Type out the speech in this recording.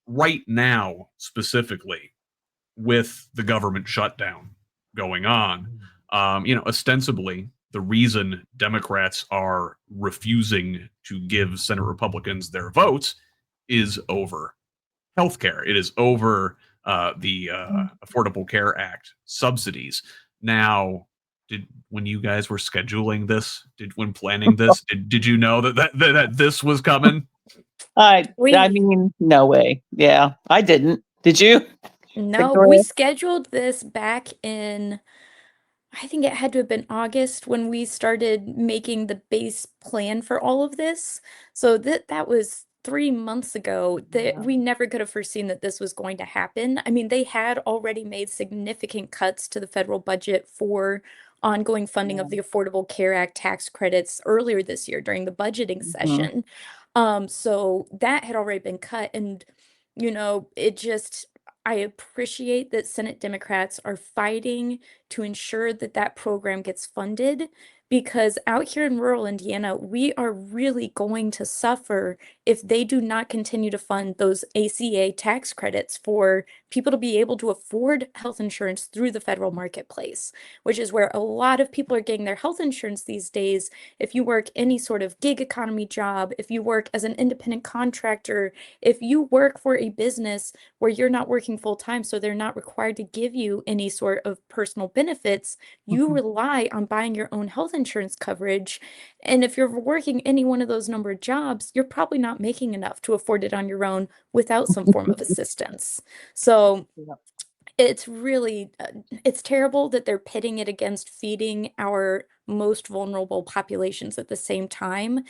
right now, specifically, with the government shutdown going on, ostensibly, the reason Democrats are refusing to give Senate Republicans their votes is over healthcare. It is over the Affordable Care Act subsidies. Now, did when you guys were scheduling this, when planning this, did you know that this was coming? I We mean, no way. Yeah, I didn't. Did you, no, we Victoria? scheduled this back in, I think it had to have been August when we started making the base plan for all of this. So that was 3 months ago that Yeah. we never could have foreseen that this was going to happen. I mean, they had already made significant cuts to the federal budget for ongoing funding of the Affordable Care Act tax credits earlier this year during the budgeting Mhm. session. So that had already been cut, and it just I appreciate that Senate Democrats are fighting to ensure that that program gets funded, because out here in rural Indiana, we are really going to suffer if they do not continue to fund those ACA tax credits for people to be able to afford health insurance through the federal marketplace, which is where a lot of people are getting their health insurance these days. If you work any sort of gig economy job, if you work as an independent contractor, if you work for a business where you're not working full time, so they're not required to give you any sort of personal benefits, you Mhm. rely on buying your own health insurance coverage. And if you're working any one of those number of jobs, you're probably not making enough to afford it on your own without some form of assistance. So Yep. it's really it's terrible that they're pitting it against feeding our most vulnerable populations at the same time.